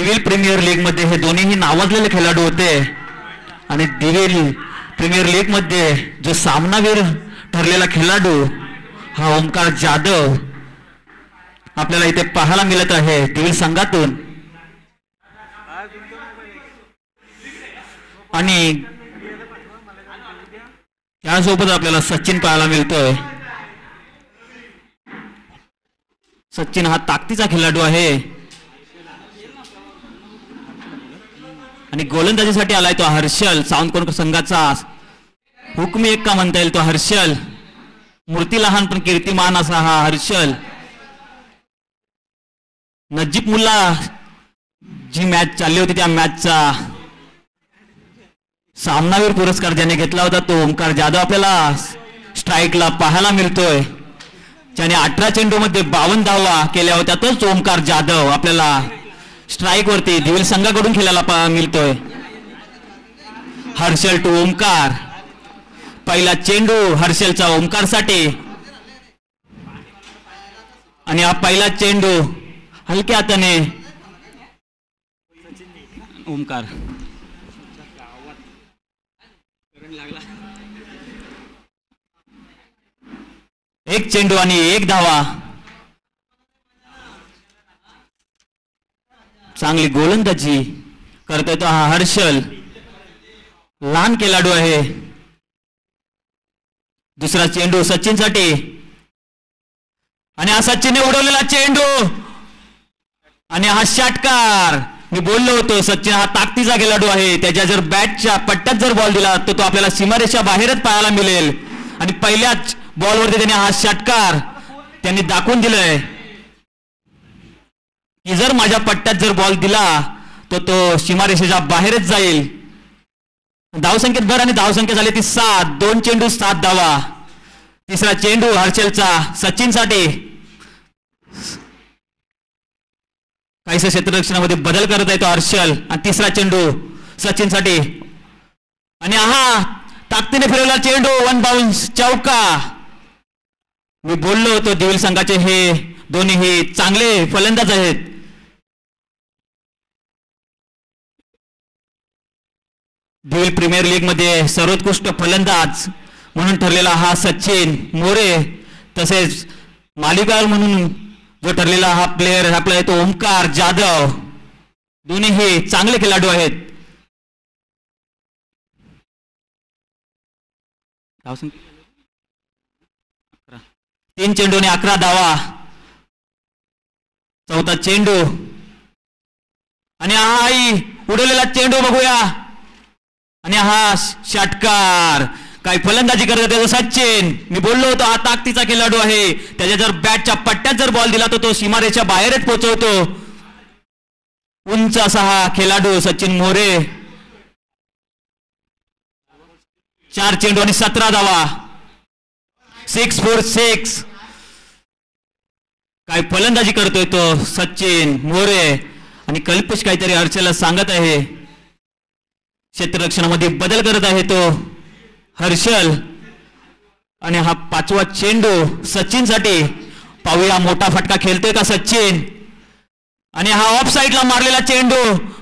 दिवेल premier league मध्ये हे दोन्हीही नावाजलेले खेळाडू होते आणि दिवेल प्रीमियर लीग मध्ये जो सामनावीर ठरलेला खेळाडू हा ओमकार जाधव आपल्याला इथे पाहायला मिळत आहे दिवेल संघातून. आणि त्यासोबत आपल्याला सचिन पाहायला मिळतोय. सचिन हा ताकदीचा खेळाडू आहे आणि गोलंदाजीसाठी आलाय तो हर्षल. सावंतकोण संघाचा हुकमी एक्का म्हणता येईल तो हर्षल. मूर्ती लहान पण कीर्तिमान असा हा हर्षल. नजीब मुल्ला जी मॅच चालली होती त्या मॅचचा सामनावीर पुरस्कार ज्याने घेतला होता तो ओमकार जाधव आपल्याला स्ट्राईकला पाहायला मिळतोय. ज्याने 18 चेंडूमध्ये 52 धावा केल्या होत्या तोच ओमकार जाधव आपल्याला स्ट्राईक वरती दिवेल संघाकडून खेळायला मिळतोय. हर्षल टू ओमकार. पहिला चेंडू हर्षलचा ओमकार साठी आणि हा पहिला चेंडू हलक्या हाताने ओमकार. एक चेंडू आणि एक धावा. चांगली गोलंदाजी करतोय तो हा हर्षल. लहान खेळाडू आहे. दुसरा चेंडू सचिन साठी आणि हा सचिनने उडवलेला चेंडू आणि हा षटकार. मी बोललो होतो सचिन हा ताकदीचा खेळाडू आहे. त्याच्या जर बॅटच्या पट्ट्यात जर बॉल दिला तर तो आपल्याला सीमारेषा बाहेरच पाहायला मिळेल आणि पहिल्याच बॉलवरती त्याने हा षटकार त्यांनी दाखवून दिलाय की जर माझ्या पट्ट्यात जर बॉल दिला तर तो सीमारेषेच्या बाहेरच जाईल. धावसंख्येत भर आणि धावसंख्या झाली ती 7. 2 चेंडू 7 धावा. तिसरा चेंडू हर्षलचा सचिन साठी. काहीसा क्षेत्ररक्षणामध्ये बदल करत आहे तो हर्षल आणि तिसरा चेंडू सचिन साठी आणि हा ताकदीने फिरवला चेंडू 1 बाउन्स चौका. मी बोललो होतो दिवेल संघाचे हे दोन्ही चांगले फलंदाज आहेत. दिवेल प्रीमियर लीग मध्ये सर्वोत्कृष्ट फलंदाज म्हणून ठरलेला हा सचिन मोरे तसेच मालिकाल म्हणून जो ठरलेला हा प्लेअर आपला तो ओमकार जाधव. दोन्ही हे चांगले खेळाडू आहेत. 3 चेंडू आणि 11 धावा. चौथा चेंडू आणि हा उडवलेला चेंडू बघूया आणि हा षटकार. काय फलंदाजी करत होते सचिन. मी बोललो होतो हा ताकदीचा खेळाडू आहे. त्याच्या जर बॅटच्या पट्ट्यात जर बॉल दिला तर तो सीमारेषेच्या बाहेरच पोहोचवतो. उंच असा हा खेळाडू सचिन मोरे. 4 चेंडू आणि 17 धावा. 6 4 6. काय फलंदाजी करतोय तो सचिन मोरे आणि कल्पेश काहीतरी हर्षलला सांगत आहे. क्षेत्ररक्षणामध्ये बदल करत आहे तो हर्षल आणि हा 5वा चेंडू सचिन साठी. पाहूया मोठा फटका खेळतोय का सचिन आणि हा ऑफ साईडला मारलेला चेंडू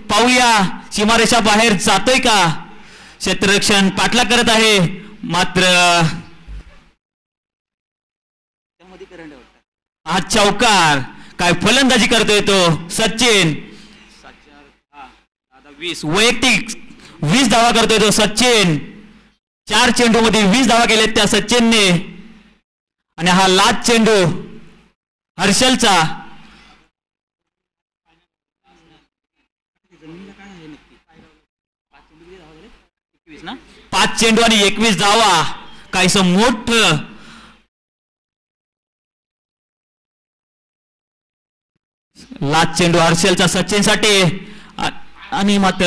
पाहूया सीमारेषा बाहेर जातोय का. क्षेत्ररक्षण पाठलाग करत आहे मात्र हा चौकार. काय फलंदाजी करतोय तो सचिन. 20 वैयक्तिक 20 धावा करतोय तो सचिन. 4 चेंडू मध्ये 20 धावा केलेत त्या सचिनने आणि हा लास्ट चेंडू हर्षलचा. 5 चेंडू आणि 21 धावा. काहीसं मोठं लास्ट चेंडू हर्षलचा सचिन साठी आणि मात्र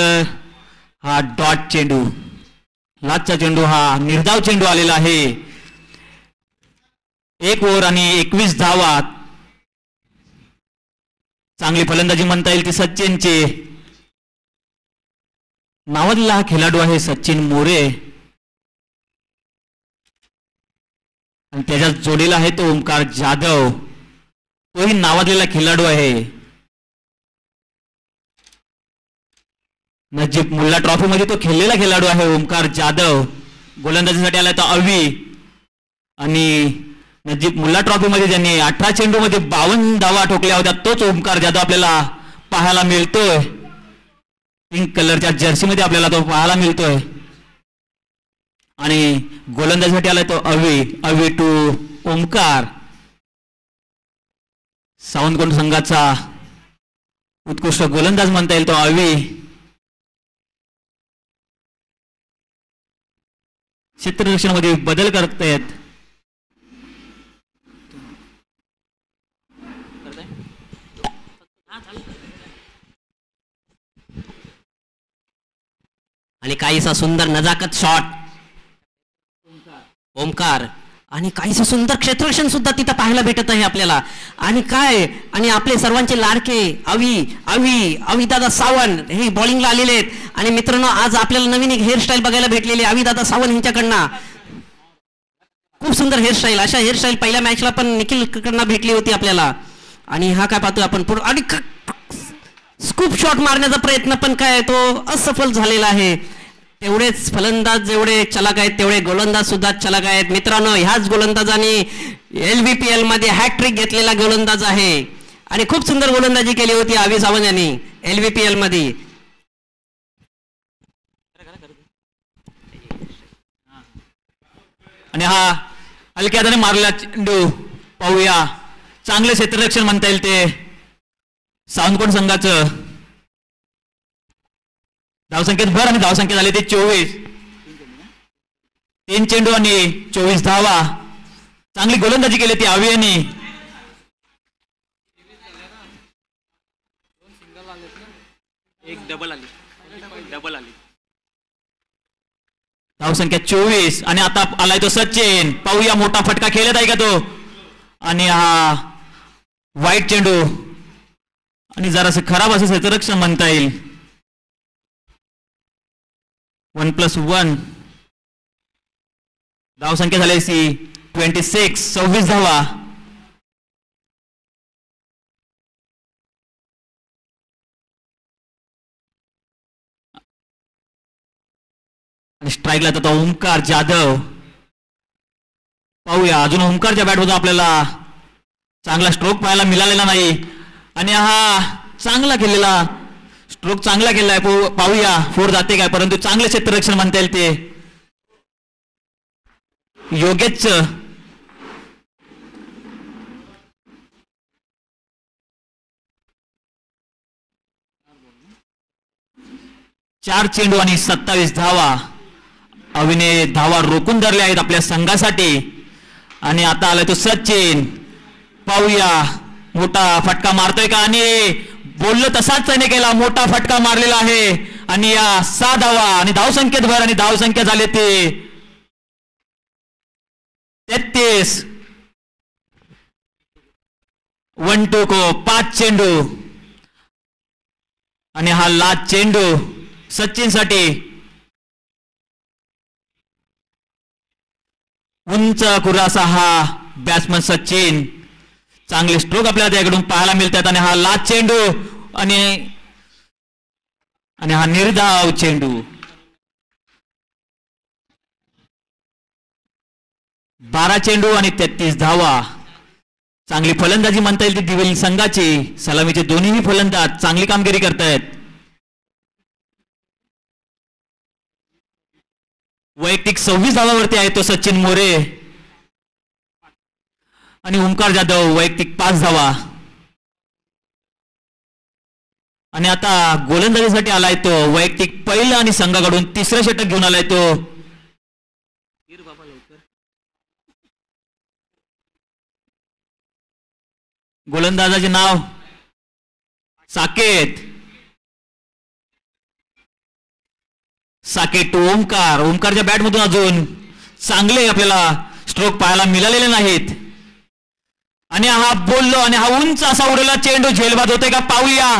हा डॉट चेंडू. लास्टचा चेंडू हा निर्धाव चेंडू आलेला आहे. 1 ओव्हर आणि 21 धावा. चांगली फलंदाजी म्हणता येईल ती सचिनची. नावाजलेला हा खेळाडू आहे सचिन मोरे आणि त्याच्या जोडीला आहे तो ओमकार जाधव. तोही नावाजलेला खेळाडू आहे. नजीब मुल्ला ट्रॉफी मध्ये तो खेळलेला खेळाडू आहे ओमकार जाधव. गोलंदाजीसाठी आलाय तो अवी. आणि नजीब मुल्ला ट्रॉफी मध्ये ज्यांनी 18 चेंडू मध्ये 52 धावा ठोकल्या होत्या तोच ओमकार जाधव आपल्याला पाहायला मिळतोय. पिंक कलरच्या जर्सी मध्ये आपल्याला तो पाहायला मिळतोय. आणि गोलंदाजीसाठी आलाय तो अवी टू ओमकार. सावंतकोंड संघाचा उत्कृष्ट गोलंदाज म्हणता येईल तो अवी. क्षेत्ररक्षणामध्ये बदल करतायत. आणि काहीसा सुंदर नजाकत शॉट ओमकार. आणि काहीसं सुंदर क्षेत्ररक्षण सुद्धा तिथं पाहायला भेटत आहे आपल्याला. आणि काय आणि आपले सर्वांचे लाडके अवी दादा सावंत हे बॉलिंगला आलेले आहेत. आणि मित्रांनो आज आपल्याला नवीन एक हेअरस्टाईल बघायला भेटलेली अवी दादा सावंत यांच्याकडनं. खूप सुंदर हेअरस्टाईल. अशा हेअरस्टाईल पहिल्या मॅचला पण निखिल कडनं भेटली होती आपल्याला. आणि हा काय पाहतोय आपण आणि स्कूप शॉट मारण्याचा प्रयत्न पण काय तो असफल झालेला आहे. तेवढेच फलंदाज जेवढे चलाक आहेत तेवढे गोलंदाज सुद्धा चलाक आहेत. मित्रांनो ह्याच गोलंदाजाने LVPL मध्ये हॅट्रिक घेतलेला गोलंदाज आहे. आणि खूप सुंदर गोलंदाजी केली होती अवी सावंत यांनी LVPL मध्ये. आणि हा हलक्या हाताने मारलेला चेंडू पाहूया. चांगले क्षेत्ररक्षण म्हणता येईल ते सावंतकोंड संघाचं. धावसंख्येत भर आणि धावसंख्या झाली ते 24. 3 चेंडू आणि 24 धावा. चांगली गोलंदाजी केली ती अवी यांनी. एक डबल आली. धावसंख्या 24. आणि आता आलाय तो सचिन. पाहूया मोठा फटका खेळत आहे का तो. आणि हा वाईट चेंडू आणि जरासं खराब असं क्षेत्ररक्षण म्हणता येईल. 1+1 धावसंख्या झाली 26. 26 धावा. आणि स्ट्राईकला तर ओमकार जाधव. पाहूया अजून ओमकारच्या बॅटमधून आपल्याला चांगला स्ट्रोक पाहायला मिळालेला नाही. आणि हा चांगला केलेला स्ट्रोक चांगला केलाय. पाहूया फोर जाते काय. परंतु चांगले क्षेत्ररक्षण म्हणता येईल ते योगेश. चार चेंडू आणि 27 धावा. अविने धावा रोखून धरल्या आहेत आपल्या संघासाठी. आणि आता आलाय तो सचिन. पाहूया मोठा फटका मारतोय का. आणि बोललो तसाच त्याने केला. मोठा फटका मारलेला आहे. आणि या 6 धावा आणि धावसंख्येत भर. आणि धावसंख्या झाली ते 33. 1-2 को 5 चेंडू. आणि हा लास्ट चेंडू सचिन साठी. उंच कुरासा हा बॅट्समन सचिन. चांगले स्ट्रोक आपल्याला त्याकडून पाहायला मिळतात. आणि हा लास्ट चेंडू आणि हा निर्धाव चेंडू. 12 चेंडू आणि 33 धावा. चांगली फलंदाजी म्हणता येईल ती दिवेल संघाची. सलामीचे दोन्ही फलंदाज चांगली कामगिरी करतायत. वैयक्तिक 26 धावावरती आहे तो सचिन मोरे. आणि ओमकार जाधव वैयक्तिक 5 धावा. आणि आता गोलंदाजीसाठी आलाय तो वैयक्तिक पहिलं आणि संघाकडून 3रं षटक घेऊन आलाय तो गोलंदाजाचे नाव साकेत. साकेत टू ओमकार. ओमकारच्या बॅटमधून अजून चांगले आपल्याला स्ट्रोक पाहायला मिळालेले नाहीत. आणि हा बोललो आणि हा उंच असा उडलेला चेंडू झेलबाद होते का पाहूया.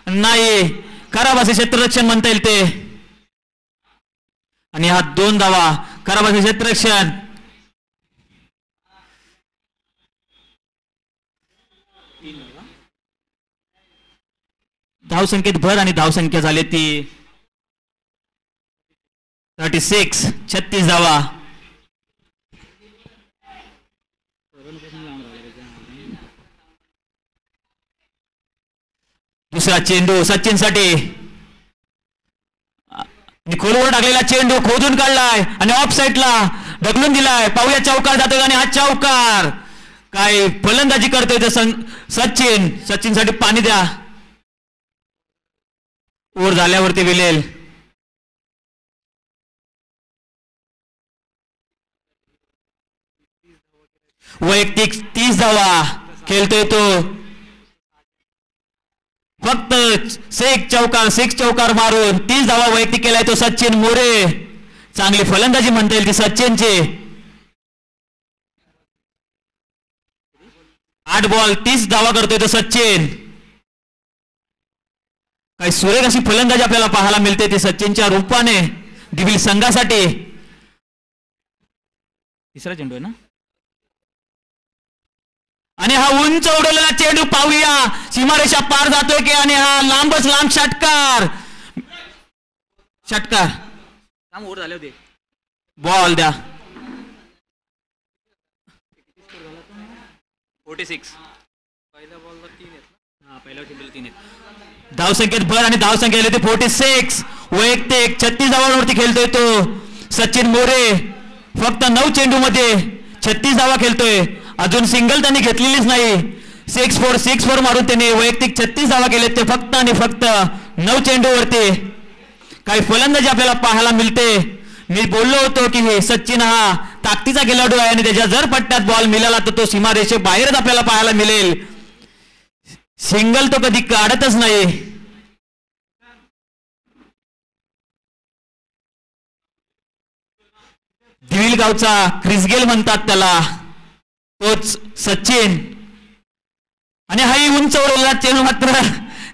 नाही खराब असे क्षेत्ररक्षण म्हणता येईल ते. आणि हा 2 धावा. खराब असे क्षेत्ररक्षण. धावसंख्येत भर आणि धावसंख्या झाली ती 36 36 धावा. दुसरा चेंडू सचिनसाठी. खोलवर टाकलेला चेंडू खोदून काढलाय आणि ऑफ साईडला ढकलून दिलाय. पाहूया चौकार जातोय आणि हा चौकार. काय फलंदाजी करतोय तर सचिनसाठी पाणी द्या. ओव्हर झाल्यावरती विलेल. वैयक्तिक 30 धावा खेळतोय तो. फक्त 6 चौकार मारून 30 धावा वैयक्तिक केलाय तो सचिन मोरे. चांगली फलंदाजी म्हणता येईल ती सचिनची. 8 बॉल 30 धावा करतोय तो सचिन. काही सुरेख अशी फलंदाजी आपल्याला पाहायला मिळते ती सचिनच्या रूपाने दिविल संघासाठी. तिसरा चेंडू आहे ना. आणि हा उंच उडवलेला चेंडू पाहूया सीमारेषा पार जातोय की. आणि हा लांबच लांब षटकार. ओव्हर झाले होते. बॉल द्या. 46. पहिल्या बॉलला 3 आहेत ना. पहिल्या चेंडूला 3 आहेत. धावसंख्येत भर आणि धावसंख्या आली होती 46. वैयक्तिक 36 धावांवरती खेळतोय तो सचिन मोरे. फक्त 9 चेंडू मध्ये 36 धावा खेळतोय. अजून सिंगल त्यांनी घेतलेलीच नाही. 6-4 मारून त्याने वैयक्तिक 36 धावा केले ते फक्त आणि फक्त 9 चेंडूवरती. काही फलंदाजी आपल्याला पाहायला मिळते. मी बोललो होतो की हे सचिन हा ताकदीचा खेळाडू आहे आणि त्याच्या जर पट्ट्यात बॉल मिळाला तर तो सीमारेषे बाहेरच आपल्याला पाहायला मिळेल. सिंगल तो कधी काढतच नाही. दिविल गावचा क्रिसगेल म्हणतात त्याला, तोच सचिन. आणि हाही उंच उडवलेला चेंडू मात्र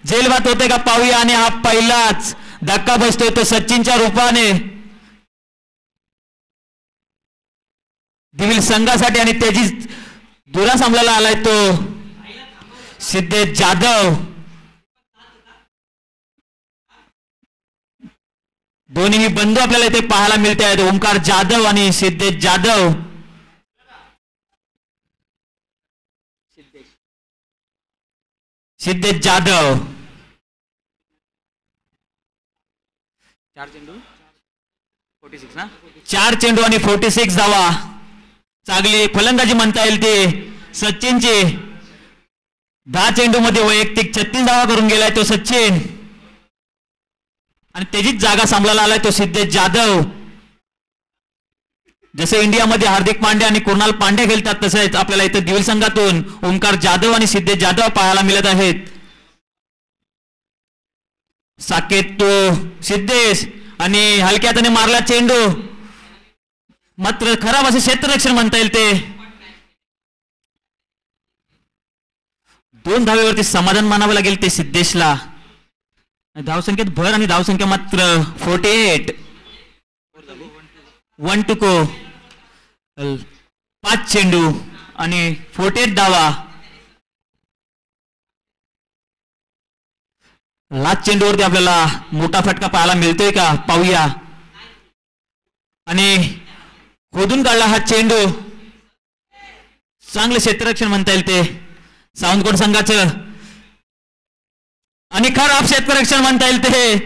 जेलबात होते का पाहूया. आणि हा पहिलाच धक्का बसतोय तो सचिनच्या रूपाने दिविल संघासाठी. आणि त्याची दुरा सांभाळायला आलाय तो सिद्धेश जाधव. दोन्ही बंधू आपल्याला इथे पाहायला मिळते आहेत, ओंकार जाधव आणि सिद्धेश जाधव. सिद्धेश जाधव 4 चेंडू 46 ना. 4 चेंडू आणि 46 धावा. चांगली फलंदाजी म्हणता येईल ते सचिनची. 10 चेंडू मध्ये वैयक्तिक 36 धावा करून गेलाय तो सचिन. आणि त्याचीच जागा सांभाळायला आलाय तो सिद्धेश जाधव. जसे इंडियामध्ये हार्दिक पांड्या आणि कुणाल पांड्या खेळतात तसेच आपल्याला इथे दिविल संघातून ओंकार जाधव आणि सिद्धेश जाधव पाहायला मिळत आहेत. साकेत तो सिद्धेश आणि हलक्यात मारला चेंडू, मात्र खराब असे क्षेत्ररक्षण म्हणता येईल ते. 2 धावेवरती समाधान मानावं लागेल ते सिद्धेशला. धावसंख्येत भर आणि धावसंख्या मात्र 48. 1 to go. 5 चेंडू आणि 48 धावा. लास्ट चेंडूवरती आपल्याला मोठा फटका पाहायला मिळतोय का पाहूया. आणि खोदून काढला हा चेंडू. चांगलं क्षेत्ररक्षण म्हणता येईल ते सावंतकोट संघाचं. आणि खराब क्षेत्ररक्षण म्हणता येईल ते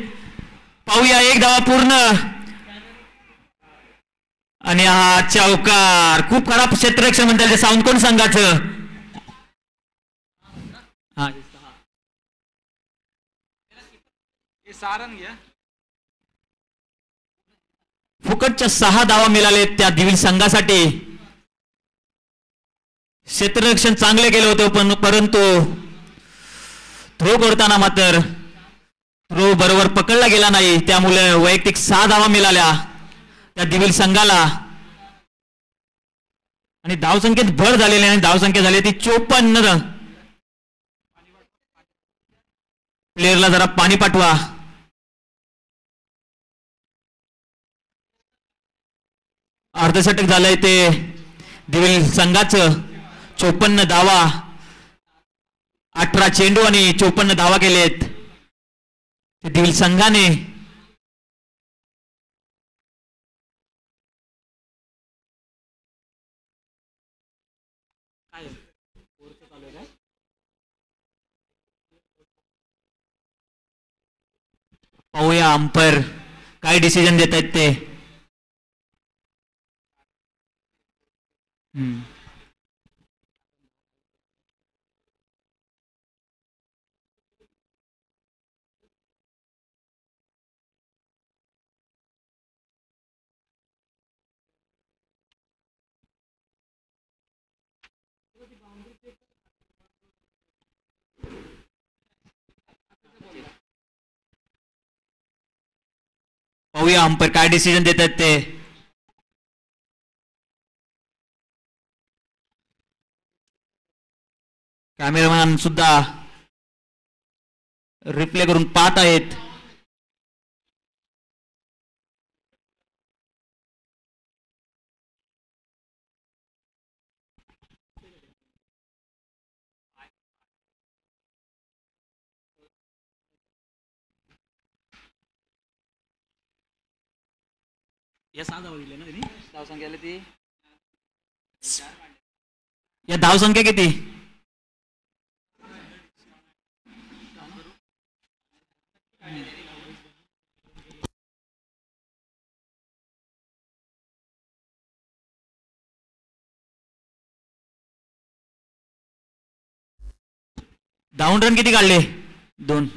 पाहूया. 1 धावा पूर्ण. आणि हा चौकार. खूप खराब क्षेत्ररक्षण म्हणता येईल सावंतकोट संघाचं. फुकटच्या 6 धावा मिळाले त्या दिविल संघासाठी. क्षेत्ररक्षण चांगले केले होते परंतु थ्रो करताना मात्र थ्रो बरोबर पकडला गेला नाही. त्यामुळे वैयक्तिक 6 धावा मिळाल्या त्या दिविल संघाला. आणि धावसंख्येत भर झालेली आणि धावसंख्या झाली ती 54. प्लेअरला जरा पाणी पाठवा. अर्धशतक झालंय ते दिविल संघाचं. 54 धावा. 18 चेंडू आणि 54 धावा केलेत दिविल संघाने. पाहूया अंपायर काय डिसिजन देत आहेत ते. पाहूया अंपायर काय डिसिजन देत आहेत ते. कॅमेरामॅन सुद्धा रिप्ले करून पाहत आहेत. या 6 धावा दिल्या ना त्यांनी. धावसंख्या आली ती या धावसंख्या किती? डाऊन रन किती काढले? 2.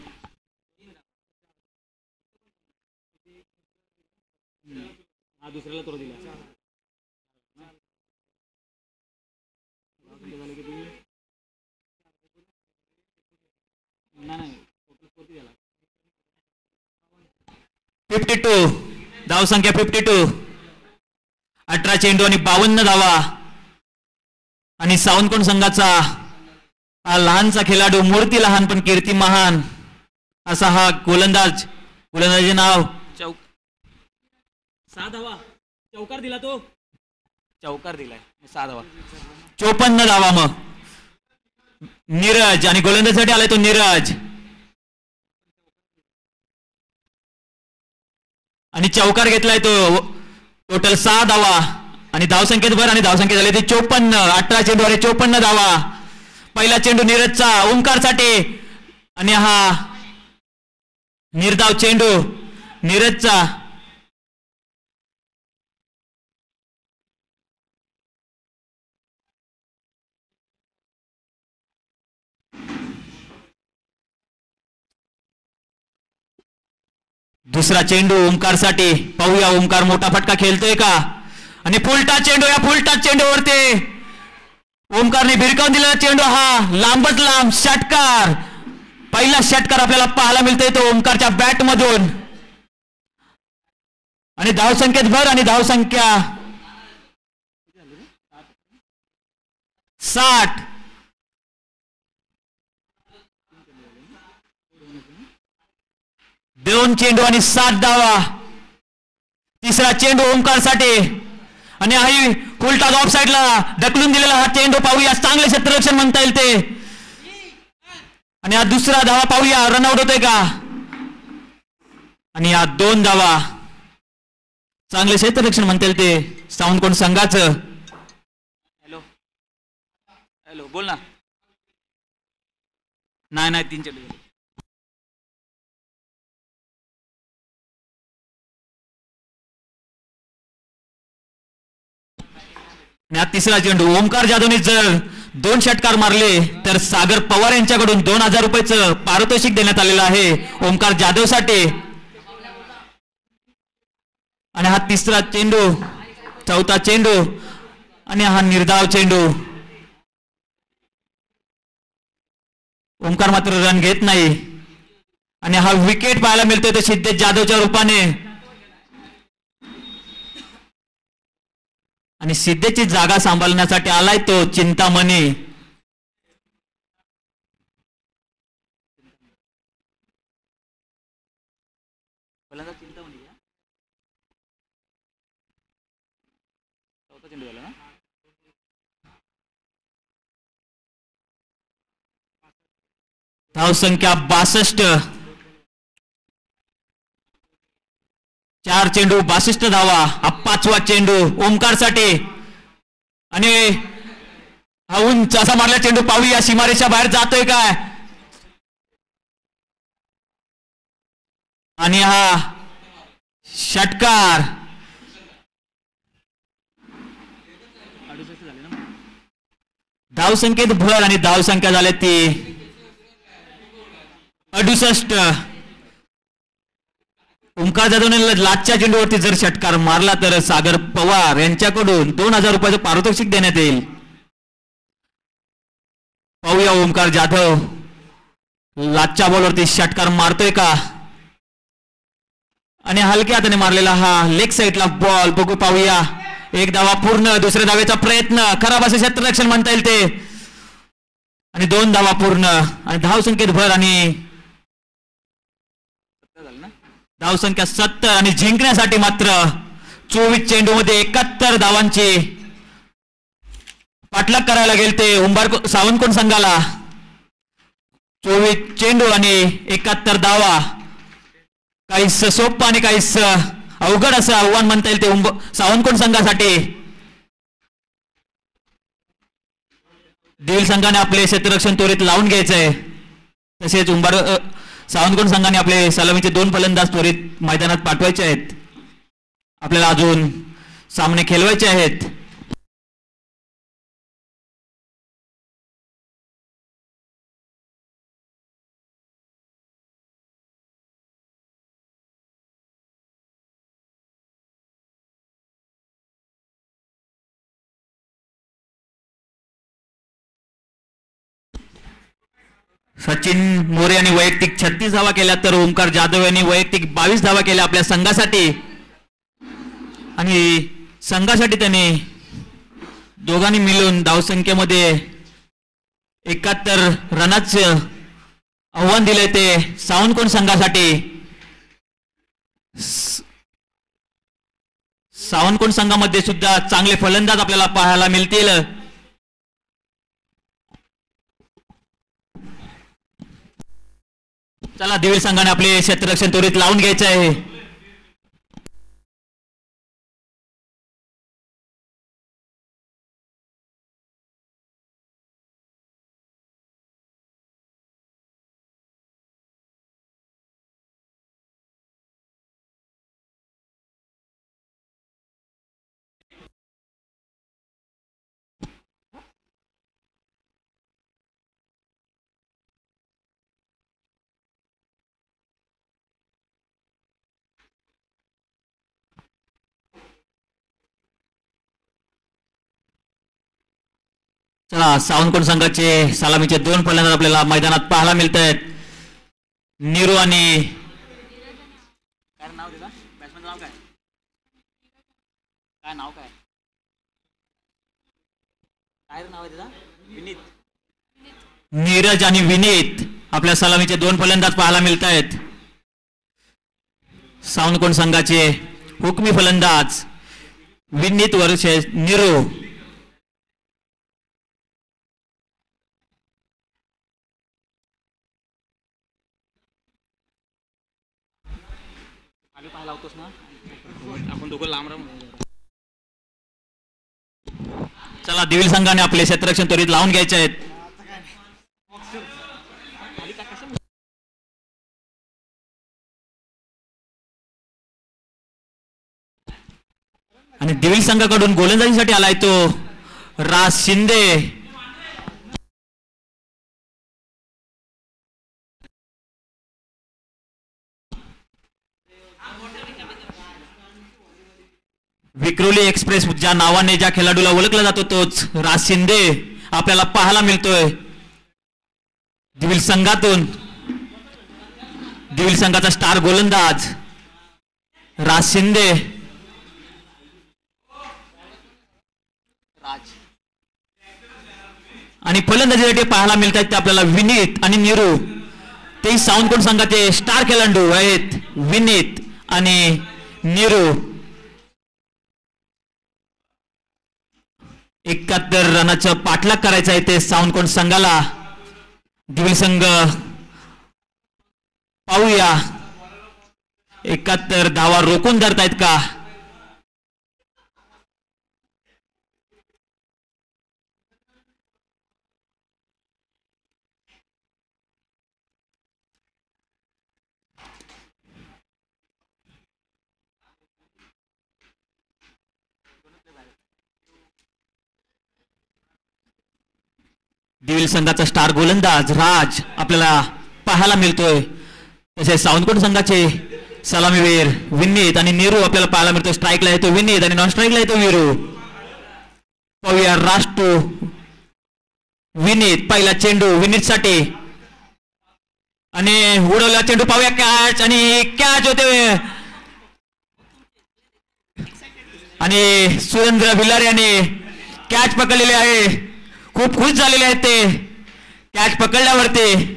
हा दुसऱ्याला थ्रो दिला. नाही 52 धावसंख्या 52. 18 चेंडू आणि 52 धावा. आणि सावंतकोण संघाचा हा लहानसा खेळाडू, मूर्ती लहान पण कीर्ती महान असा हा गोलंदाज. गोलंदाजीचे नाव 6 धावा. चौकार दिला तो. चौकार दिलाय 6 धावा. 54 धावा. मग नीरज आणि गोलंदाजीसाठी आलाय तो नीरज. आणि चौकार घेतलाय तो. टोटल 6 धावा आणि धावसंख्येत भर आणि धावसंख्या झाली ती 54. 18 चेंडूवर 54 धावा. पहिला चेंडू नीरजचा ओंकारसाठी आणि हा निर्धाव चेंडू नीरजचा. दुसरा चेंडू ओंकारसाठी. पाहूया ओंकार मोठा फटका खेळतोय का. आणि फुलटा चेंडू. या फुलटा चेंडूवरती ओंकारने भिरकावून दिलेला चेंडू हा लांबच लांब षटकार. पहिला षटकार आपल्याला पाहायला मिळतोय तो ओंकारच्या बॅट मधून. आणि धावसंख्येत भर आणि धावसंख्या 60. दोन चेंडू आणि 7 धावा. तिसरा चेंडू ओंकारसाठी आणि हा फुलटा ऑफ साईडला ढकलून दिलेला हा चेंडू. पाहूया चांगले क्षेत्ररक्षण म्हणता येईल ते. आणि हा दुसरा धावा पाहूया रनआउट होतोय का. आणि हा 2 धावा. चांगले क्षेत्ररक्षण म्हणता येईल ते सावंतकोण संघाचं. हॅलो हॅलो बोल ना. नाही 3 चेंडू. आणि हा तिसरा चेंडू. ओंकार जाधवने जर 2 षटकार मारले तर सागर पवार यांच्याकडून 2000 रुपयाचं पारितोषिक देण्यात आलेलं आहे ओंकार जाधवसाठी. आणि हा तिसरा चेंडू. चौथा चेंडू आणि हा निर्धाव चेंडू. ओंकार मात्र रन घेत नाही. आणि हा विकेट पाहायला मिळतोय तो सिद्धेश जाधवच्या रूपाने. आणि सिद्धेची जागा सांभाळण्यासाठी आलाय तो चिंतामणी. चिंतामणी चौथा चेंडू झाला ना. धावसंख्या 62. 4 चेंडू 62 धावा. हा 5वा चेंडू ओंकारसाठी. आणि हा उंच असा मारला चेंडू. पाहूया सीमारेषा बाहेर जातोय काय. आणि हा षटकार धावसंख्येत भर आणि धावसंख्या झाल्या ती 68. ओंकार जाधवने लाचच्या चेंडूवरती जर षटकार मारला तर सागर पवार यांच्याकडून 2000 रुपयाचं पारितोषिक देण्यात येईल. पाहूया ओंकार जाधव लाचच्या बॉलवरती षटकार मारतोय का. आणि हलक्या हाताने मारलेला हा लेग साईडला बॉल बघू पाहूया. एक धावा पूर्ण. दुसऱ्या धावेचा प्रयत्न खराब असं क्षेत्ररक्षण म्हणता येईल ते. आणि 2 धावा पूर्ण आणि धावसंख्येत भर आणि धावसंख्या 70 आणि जिंकण्यासाठी मात्र 24 चेंडू मध्ये 71 धावांची पाठलाग करायला गेल ते सावंतकोण संघाला. 24 चेंडू आणि 71 धावा. काहीच सोपं आणि काहीच अवघड असं आव्हान म्हणता येईल ते सावंतकोण संघासाठी. दिल संघाने आपले क्षेत्ररक्षण त्वरित लावून घ्यायचंय. तसेच सावंतकोण संघाने आपले सलामीचे 2 फलंदाज त्वरित मैदानात पाठवायचे आहेत. आपल्याला अजून सामने खेळवायचे आहेत. सचिन मोरे यांनी वैयक्तिक 36 धावा केल्या तर ओंकार जाधव यांनी वैयक्तिक 22 धावा केल्या आपल्या संघासाठी. आणि संघासाठी त्यांनी दोघांनी मिळून धावसंख्येमध्ये 71 रनाचं आव्हान दिलंय ते सावंतकोण संघासाठी. सावंतकोण संघामध्ये सुद्धा चांगले फलंदाज आपल्याला पाहायला मिळतील. चला दिवेल संघाने आपले क्षेत्ररक्षण त्वरित लावून घ्यायचे आहे. चला सावंतकोण संघाचे सलामीचे 2 फलंदाज आपल्याला मैदानात पाहायला मिळत आहेत. नीरू आणि काय नाव त्याचा बॅट्समॅनचं नाव काय काय नाव काय काय नाव आहे त्याचा विनीत. नीरज आणि विनीत आपल्या सलामीचे 2 फलंदाज पाहायला मिळत आहेत. सावंतकोण संघाचे हुकमी फलंदाज विनीत वर्सेस नीरू. आम्ही पाहायला होतोस ना आपण दोघं लांब राहून. चला दिवेल संघाने आपले क्षेत्ररक्षण त्वरित लावून घ्यायचे आहेत. आणि दिवेल संघाकडून गोलंदाजीसाठी आलाय तो राज शिंदे. विक्रोली एक्सप्रेस ज्या नावाने ज्या खेळाडूला ओळखला जातो तोच राज शिंदे आपल्याला पाहायला मिळतोय दिवेल संघातून. दिवेल संघाचा स्टार गोलंदाज राज शिंदे. आणि फलंदाजीसाठी पाहायला मिळतात ते आपल्याला विनीत आणि नीरू. ते सावंतकोण संघाचे स्टार खेळाडू आहेत विनीत आणि नीरू. 71 रनाचं पाठलाग करायचं आहे ते सावंतकोण संघाला. दिवेल संघ पाहूया 71 धावा रोखून धरतायत का. दिविल संघाचा स्टार गोलंदाज राज आपल्याला पाहायला मिळतोय. तसेच सावंतकोट संघाचे सलामीवीर विनीत आणि नीरू आपल्याला पाहायला मिळतो. स्ट्राईकला येतो विनीत आणि नॉन स्ट्राईकला येतो वीरू. पाहूया राष्ट्र विनीत, पहिला चेंडू विनीत साठी आणि उडवला चेंडू. पाहूया कॅच आणि कॅच होते आणि सुरेंद्र भिलारे याने कॅच पकडलेले आहे. खूप खुश झालेले आहेत ते कॅच पकडल्यावरती.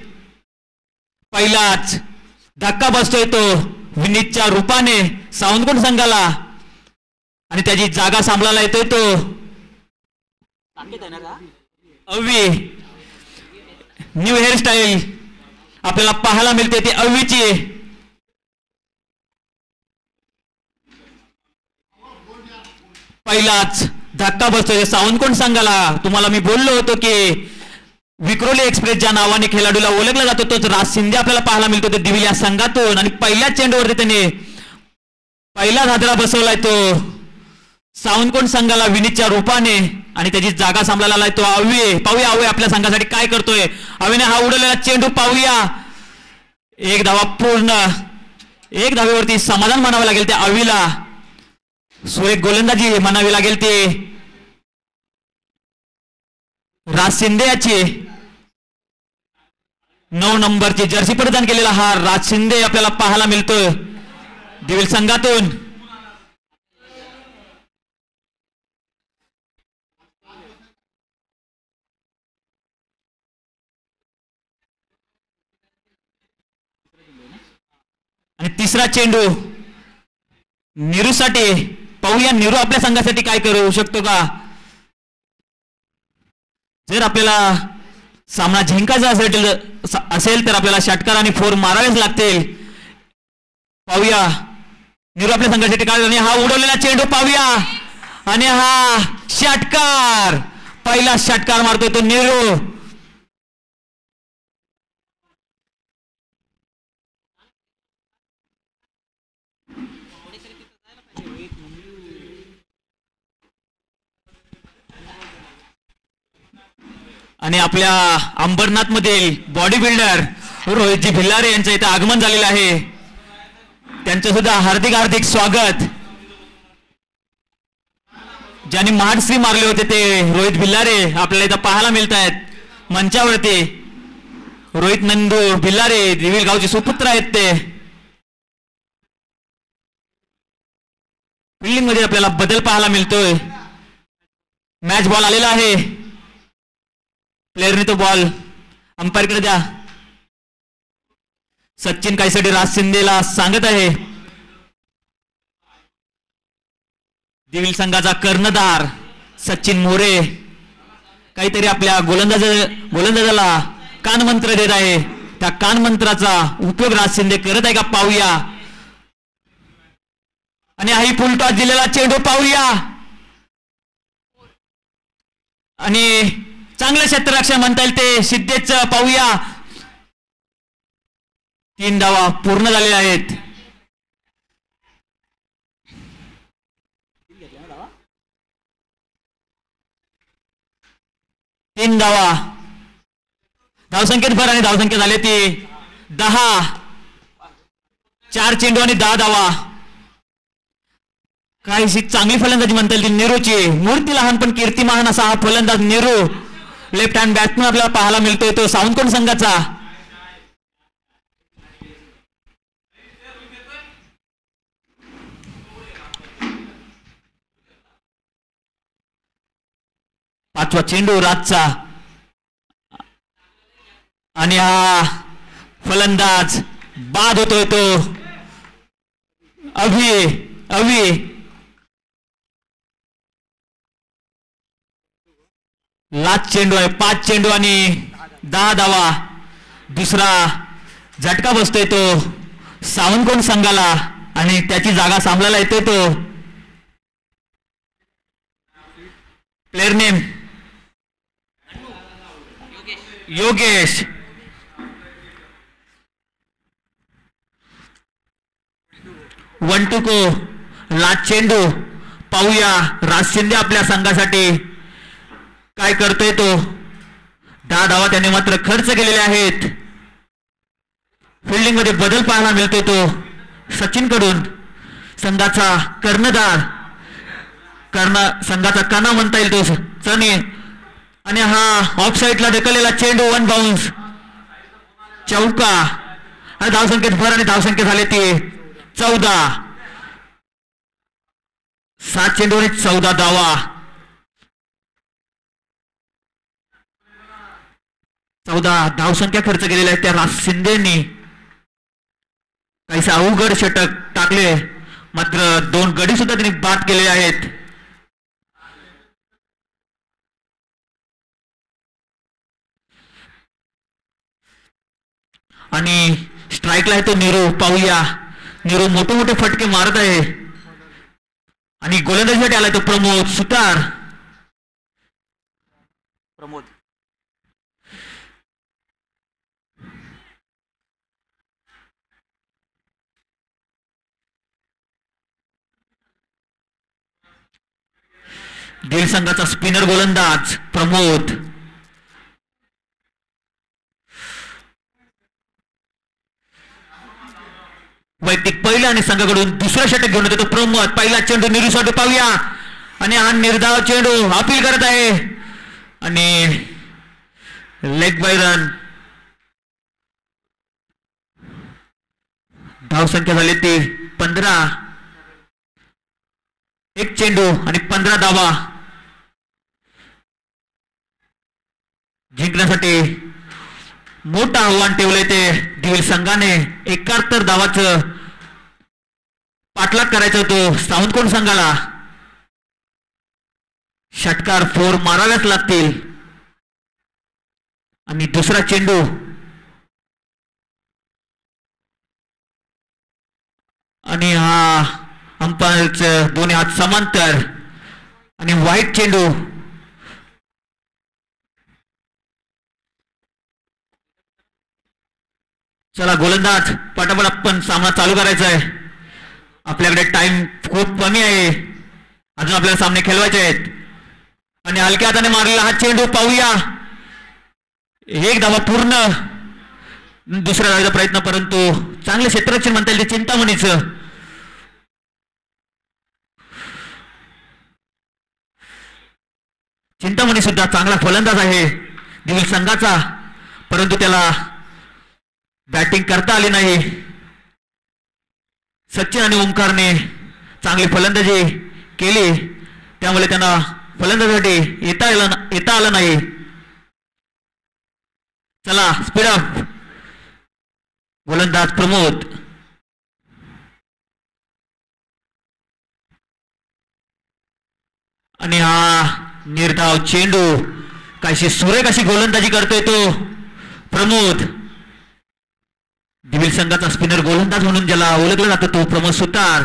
पहिलाच धक्का बसतोय तो विनीतच्या रूपाने सावंतकोट संघाला आणि त्याची जागा सांभाळायला येतोय तो अव्वी. न्यू हेअरस्टाईल आपल्याला पाहायला मिळते ती अव्वीची. पहिलाच धक्का बसतोय सावंतकोट संघाला. तुम्हाला मी बोललो होतो की विक्रोली एक्सप्रेस ज्या नावाने खेळाडूला ओळखला जातो तोच राज शिंदे आपल्याला पाहायला मिळतो ते दिविल या संघातून. आणि पहिल्याच चेंडूवरती त्याने पहिला धादरा बसवलाय तो सावंतकोट संघाला विनीतच्या रूपाने आणि त्याची जागा सांभाळायला तो अव्वी. पाहूया अव्वी आपल्या संघासाठी काय करतोय. अव्वीने हा उडवलेला चेंडू पाहूया. एक धावा पूर्ण. एक धावेवरती समाधान मानावं लागेल त्या अव्वीला. सुरेख गोलंदाजी म्हणावी लागेल ते राज शिंदे याची. 9 नंबरची जर्सी परिधान केलेला हा राज शिंदे आपल्याला पाहायला मिळतोय दिविल संघातून. आणि तिसरा चेंडू नीरूसाठी. पाहूया नीरू आपल्या संघासाठी काय करू शकतो का. जर आपल्याला सामना जिंकायचा असेल तर आपल्याला षटकार आणि फोर मारावेच लागतील. पाहूया नीरू आपल्या संघासाठी काय. आणि हा उडवलेला चेंडू पाहूया आणि हा षटकार. पहिला षटकार मारतोय तो नीरू. आणि आपल्या अंबरनाथ मधील बॉडी बिल्डर रोहितजी भिल्लारे यांचं इथे आगमन झालेलं आहे. त्यांचं सुद्धा हार्दिक हार्दिक स्वागत. ज्यांनी महाडश्री मारले होते ते रोहित भिल्लारे आपल्याला इथं पाहायला मिळत आहेत मंचावरती. रोहित नंदू भिल्लारे दिविल गावचे सुपुत्र आहेत ते. फिल्डिंग मध्ये आपल्याला बदल पाहायला मिळतोय. मॅच बॉल आलेला आहे. प्लेअरने तो बॉल अंपायरकडे द्या. सचिन काहीसाठी राज शिंदेला सांगत आहे. दिविल संघाचा कर्णधार सचिन मोरे काहीतरी आपल्या गोलंदाजाला कानमंत्र देत आहे. त्या कानमंत्राचा उपयोग राज शिंदे करत आहे का पाहूया. आणि हाही फुलटॉस दिलेला चेंडू पाहूया. आणि चांगलं क्षेत्ररक्षण म्हणता येईल ते सिद्धेच पाहूया. 3 धावा पूर्ण झालेल्या आहेत. तीन धावा धावसंख्येत भर आणि धावसंख्या झाली ती 10. 4 चेंडू आणि 10 धावा. काहीशी चांगली फलंदाजी म्हणता येईल नीरूची. मूर्ती लहान पण कीर्ती महान असा हा फलंदाज नीरू. लेफ्ट हँड बॅट्समन आपल्याला पाहायला मिळतोय तो सावंतकोट संघाचा. पाचवा चेंडू राजचा आणि हा फलंदाज बाद होतोय तो अवी. लास्ट चेंडू आहे. 5 चेंडू आणि 10 धावा. दुसरा झटका बसतोय तो सावंतकोट संघाला आणि त्याची जागा सांभाळायला येतोय तो player name Yogesh. One two को लास्ट चेंडू. पाहूया राज शिंदे आपल्या संघासाठी काय करतोय तो. 10 धावा त्यांनी मात्र खर्च केलेल्या आहेत. फिल्डिंग मध्ये बदल पाहायला मिळतो तो सचिन कडून. संघाचा कर्णधार संघाचा काना म्हणता येईल तो चने. आणि हा ऑफ साईडला ढकललेला चेंडू 1 बाउन्स चौका. आणि धावसंख्येत भर आणि धावसंख्या झाले ते 14. 7 चेंडू आणि 14 धावा. 14 धावसंख्या खर्च केलेल्या आहेत त्या राज शिंदेनी. काहीसे अवघड षटक टाकले मात्र 2 गडी सुद्धा त्यांनी बाद केले आहेत. आणि स्ट्राईकला आहे तो नीरू. पाहूया नीरू मोठे मोठे फटके मारत आहे. आणि गोलंदाजीसाठी आलाय तो प्रमोद सुतार. प्रमोद दिल संघाचा स्पिनर गोलंदाज प्रमोद. वैयक्तिक पहिला आणि संघाकडून दुसरा षटक घेऊन येतो प्रमोद. पहिला चेंडू नीरूसाठी पाहूया. आणि हा निर्धाव चेंडू अपील करत आहे आणि लेग बाय रन. धावसंख्या झाली ती 15. 1 चेंडू आणि 15 धावा. जिंकण्यासाठी मोठं आव्हान ठेवलंय ते दिल संघाने. 71 धावाचं पाठलाग करायचा होतो सावंतकोण संघाला. षटकार 4 माराव्याच लागतील. आणि दुसरा चेंडू आणि हा अंपायरचं दोन्ही हात समांतर आणि वाईट चेंडू. चला गोलंदाज पटापट आपण सामना चालू करायचा आहे. आपल्याकडे टाइम खूप कमी आहे. अजून आपल्याला सामने खेळवायचे आहेत. आणि हलक्या हाताने मारलेला हा चेंडू पाहूया. 1 धावा पूर्ण. दुसऱ्या धावेचा प्रयत्न परंतु चांगले क्षेत्ररक्षण म्हणता येईल ते चिंतामणीचं. चिंतामणी सुद्धा चांगला फलंदाज आहे दिल संघाचा. परंतु त्याला बॅटिंग करता आली नाही. सचिन आणि ओंकारने चांगली फलंदाजी केली त्यामुळे त्यांना फलंदाजीसाठी येता आलं नाही. चला स्पीड अप. गोलंदाज प्रमोद. आणि हा निर्धाव चेंडू. काहीशी सुरेख अशी गोलंदाजी करतोय तो प्रमोद. दिल संघाचा स्पिनर गोलंदाज म्हणून ज्याला ओळखलं जातं तो प्रमोद सुतार.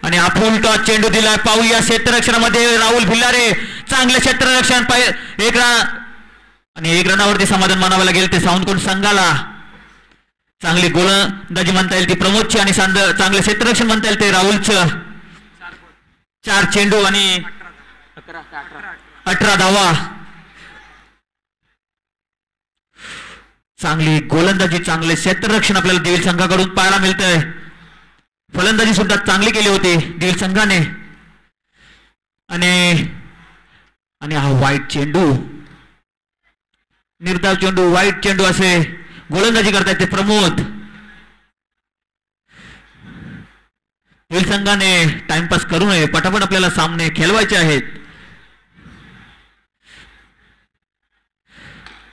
आणि हा फुलटॉ चेंडू दिलाय पाहूया. क्षेत्ररक्षणामध्ये राहुल भिल्लारे चांगले क्षेत्ररक्षण. 1 रन आणि 1 रनावरती समाधान मानावं लागेल ते सावंतकोण संघाला. चांगली गोलंदाजी म्हणता येईल ती प्रमोदची आणि चांगले क्षेत्ररक्षण म्हणता येईल ते राहुलचं. 4 चेंडू आणि 18 धावा. चांगली गोलंदाजी चांगले क्षेत्ररक्षण आपल्याला दिल संघाकडून पाहायला मिळतंय. फलंदाजी सुद्धा चांगली केली होती दिल संघाने. आणि हा वाईट चेंडू. निर्धाव चेंडू वाईट चेंडू असे गोलंदाजी करतायत ते प्रमोद. दिल संघाने टाइमपास करू नये. पटापट आपल्याला सामने खेळवायचे आहेत.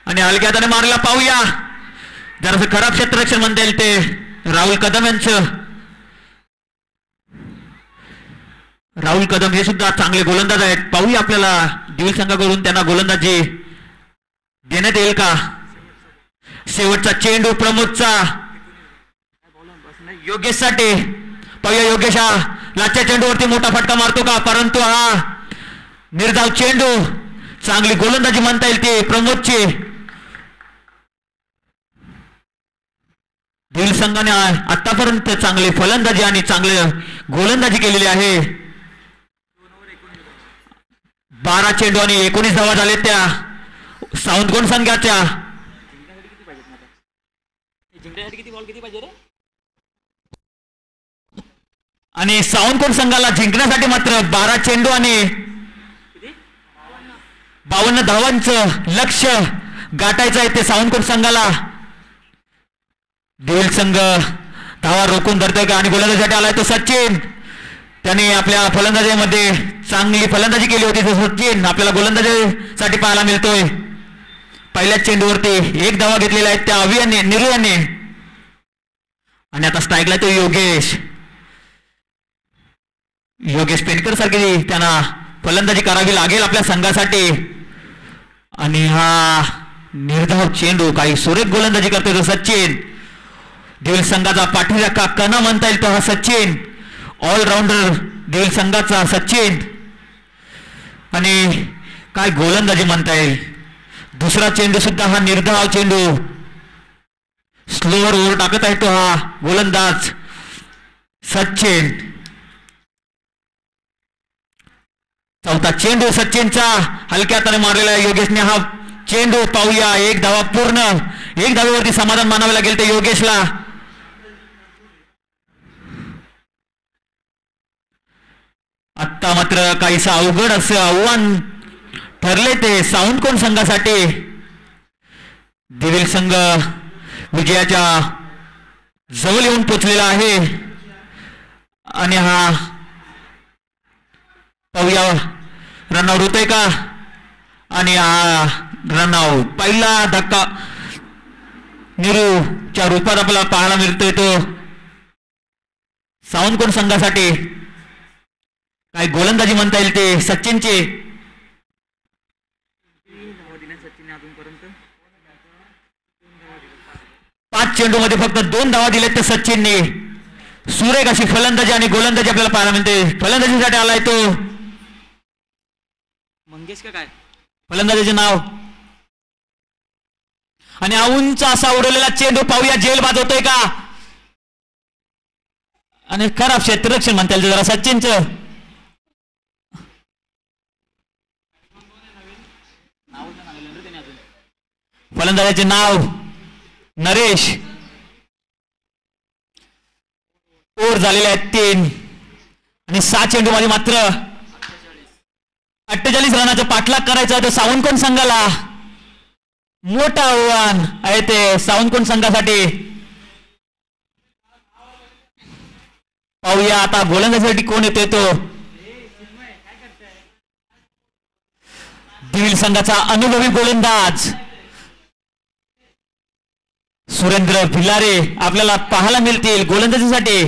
आणि हलक्या हाताने मारला पाहूया. जरासं खराब क्षेत्ररक्षण म्हणता येईल ते राहुल कदम यांचं. राहुल कदम हे सुद्धा चांगले गोलंदाज आहेत. पाहूया आपल्याला दिल संघाकडून त्यांना गोलंदाजी देण्यात येईल का. शेवटचा चेंडू प्रमोदचा योगेशसाठी. पाहूया योगेश हा लाच्या चेंडूवरती मोठा फटका मारतो का. परंतु हा निर्धाव चेंडू. चांगली गोलंदाजी म्हणता येईल ती प्रमोदची. दिल संघाने आतापर्यंत चांगली फलंदाजी आणि चांगली गोलंदाजी केलेली आहे. 12 चेंडू आणि 19 धावा झालेत त्या साऊंड कोण संघाच्या. किती बॉल किती पाहिजे रे? आणि साऊंड कोण संघाला जिंकण्यासाठी मात्र 12 चेंडू आणि 52 धावांचं लक्ष्य गाठायचं आहे ते साऊंड कोण संघाला. देवील संघ धावा रोखून धरतोय का आणि गोलंदाजीसाठी आलाय तो सचिन. त्याने आपल्या फलंदाजीमध्ये चांगली फलंदाजी केली होती. सचिन आपल्याला गोलंदाजीसाठी पाहायला मिळतोय. पहिल्याच चेंडूवरती 1 धावा घेतलेल्या आहेत त्या अवियाने निरू याने. आणि आता स्ट्राईकला तो योगेश पेनकर सारखी त्यांना फलंदाजी करावी लागेल आपल्या संघासाठी. आणि हा निर्धाव चेंडू काही सुरेख गोलंदाजी करतोय तो सचिन. देवील संघाचा पाठीराखा कणा म्हणता येईल तो हा सचिन. ऑलराऊंडर देवील संघाचा सचिन. आणि काय गोलंदाजी म्हणता येईल. दुसरा चेंडू सुद्धा हा निर्धाव चेंडू स्लोवर ओव्हर टाकत आहे तो हा गोलंदाज सचिन. चौथा चेंडू सचिनचा हलक्या हाताने मारलेला आहे योगेशने. हा चेंडू पाहूया. 1 धावा पूर्ण. 1 धावेवरती समाधान मानावे लागेल ते योगेशला. आत्ता मात्र काहीसं अवघड असं आव्हान ठरले ते साऊंड कोण संघासाठी. देवील संघ विजयाच्या जवळ येऊन पोचलेला आहे. आणि हा पाहूया रनआउट होतोय का. आणि हा रनआउट. पहिला धक्का निरूच्या रूपात आपल्याला पाहायला मिळतोय तो साऊंड कोण संघासाठी. काय गोलंदाजी म्हणता येईल ते सचिनचे. 5 चेंडू मध्ये फक्त 2 धावा दिलेत त्या सचिनने. सुरेख अशी फलंदाजी आणि गोलंदाजी आपल्याला पाहायला मिळते. फलंदाजीसाठी आलाय तो मंगेश का काय फलंदाजीचे नाव. आणि हा उंच असा उडवलेला चेंडू पाहूया जेल बाद होतोय का. आणि खराब क्षेत्ररक्षण म्हणता येईल जरा सचिनचं. फलंदाजाचे नाव नरेश. ओव्हर झालेले आहेत 3 आणि 6 चेंडू मध्ये मात्र 48 रनाचा पाठलाग करायचा आहे तो साऊंड कोण संघाला. मोठं आव्हान आहे ते साऊंड कोण संघासाठी. पाहूया आता गोलंदाजीसाठी कोण येतोय तो. देवील संघाचा अनुभवी गोलंदाज सुरेंद्र भिलारे आपल्याला पाहायला मिळतील गोलंदाजीसाठी.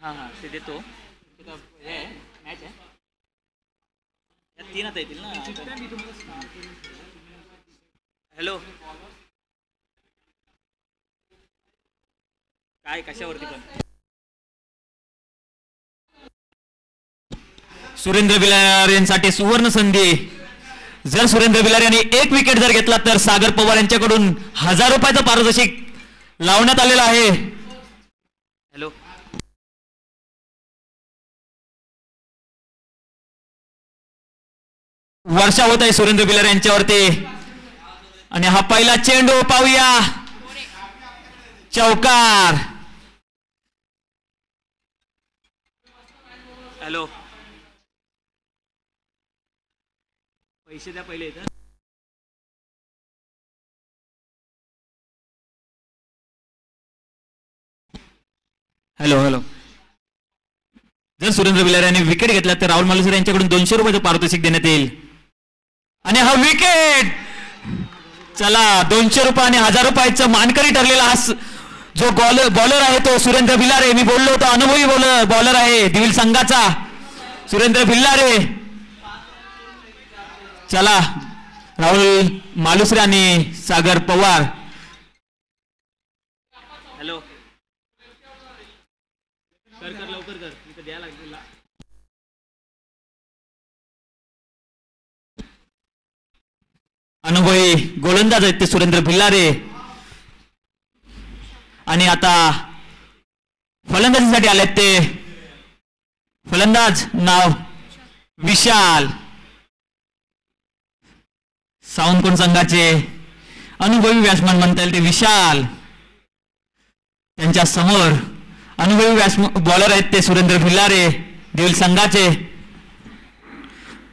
हा ते देतो. मॅच आहे 3 आता येतील ना. हॅलो काय कशावरती पण. सुरेंद्र भिलारेंसाठी सुवर्ण संधी. जर सुरेंद्र भिलारे यांनी 1 विकेट जर घेतला तर सागर पवार यांच्याकडून 1000 रुपयाचं पारितोषिक लावण्यात आलेलं आहे. हॅलो वर्षा होत आहे सुरेंद्र भिलारे यांच्यावरती. आणि हा पहिला चेंडू पाहूया. चौकार. हॅलो पैसे द्या पहिले इथं. Hello hello. जर सुरेंद्र भिलारे यांनी विकेट घेतला तर राहुल मालुसरे यांच्याकडून 200 रुपयाचं पारितोषिक देण्यात येईल. आणि हा विकेट. चला 200 रुपये आणि 1000 रुपयाचं मानकरी ठरलेला हा जो बॉलर आहे तो सुरेंद्र भिलारे. मी बोललो होतो अनुभवी बॉलर आहे देवील संघाचा सुरेंद्र भिलारे. चला राहुल मालुसरे आणि सागर पवार. हॅलो कर लवकर कर. इथं द्या लागेल. अनुभवी गोलंदाज आहेत ते सुरेंद्र भिलारे. आणि आता फलंदाजीसाठी आलेत ते फलंदाज नाव विशाल. साऊंड कोण संघाचे अनुभवी बॅट्समन म्हणता येईल ते विशाल. त्यांच्या समोर अनुभवी बॉलर आहेत ते सुरेंद्र भिल्लारे देवील संघाचे.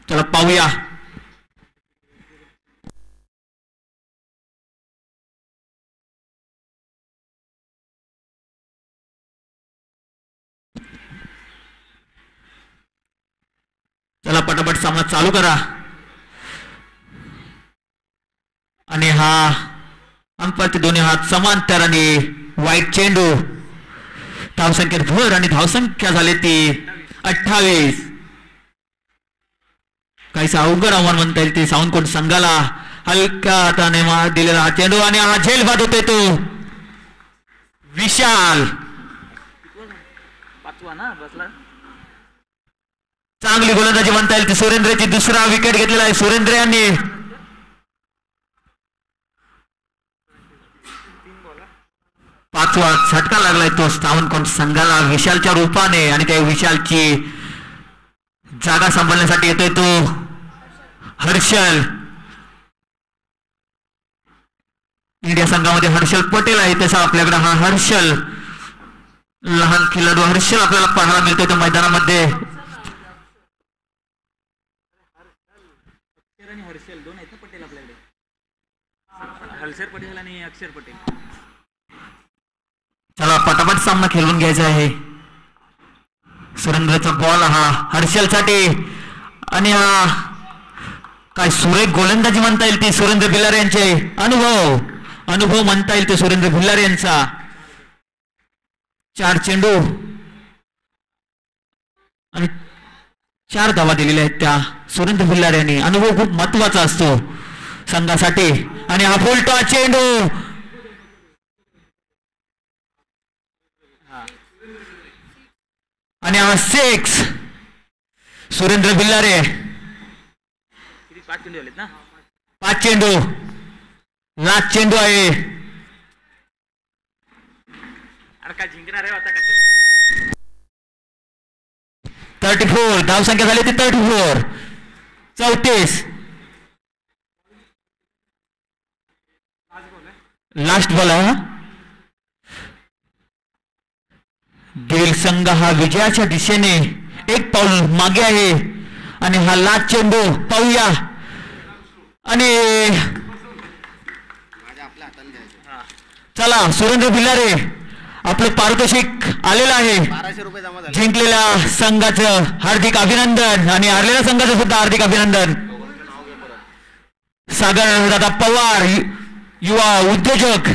चला पाहूया. चला पटापट सामना चालू करा. आणि हा अंपायरचे दोन्ही हात समांतर आणि वाईट चेंडू. धावसंख्येत भर आणि धावसंख्या झाली ती 28. काहीसा अवघड आव्हान म्हणता येईल ते सावंतकोट संघाला. हलक्या हाताने दिलेला हा चेंडू आणि हा झेल बाद होतोय तो विशाल. चांगली गोलंदाजी म्हणता येईल ती सुरेंद्रची. दुसरा विकेट घेतलेला आहे सुरेंद्र यांनी. पाचवा झटका लागलाय तो सावंतकोट संघाला विशालच्या रूपाने. आणि त्या विशालची जागा सांभाळण्यासाठी येतोय तो हर्षल. इंडिया संघामध्ये हर्षल पटेल आहे तसा आपल्याकडे हा हर्षल लहान खेळाडू हर्षल आपल्याला पाहायला मिळतोय त्या मैदानामध्ये. हर्षल दोन आहेत ना पटेल आपल्याकडे. हर्षल पटेल आणि अक्षर पटेल. चला पटापट सामना खेळून घ्यायचा आहे. सुरेंद्रचा बॉल हा हर्षलसाठी. आणि हा काय सुरेख गोलंदाजी म्हणता येईल ती सुरेंद्र भिल्लारे यांचे. अनुभव म्हणता येईल ते सुरेंद्र भिल्लारे यांचा. 4 चेंडू आणि 4 धावा दिलेल्या आहेत त्या सुरेंद्र भिल्लारे यांनी. अनुभव खूप महत्वाचा असतो संघासाठी. आणि हा फुलटॉ चेंडू आणि हा 6 सुरेंद्र भिल्लारे. 5 चेंडू आलेत ना. 5 चेंडू लास्ट चेंडू आहे. अरे काय जिंकणार आहे आता. 34 धावसंख्या झाली ती 34. 34 लास्ट बॉल आहे. देवील संघ हा विजयाच्या दिशेने एक पाऊल मागे आहे. आणि हा लास्ट चेंडू पाहूया. आणि चला सुरेंद्र भिल्लारे आपलं पारितोषिक आलेलं आहे. 1200 रुपये जमा झाले. जिंकलेल्या संघाचं हार्दिक अभिनंदन आणि हारलेल्या संघाचं सुद्धा हार्दिक अभिनंदन. सागर दादा पवार युवा उद्योजक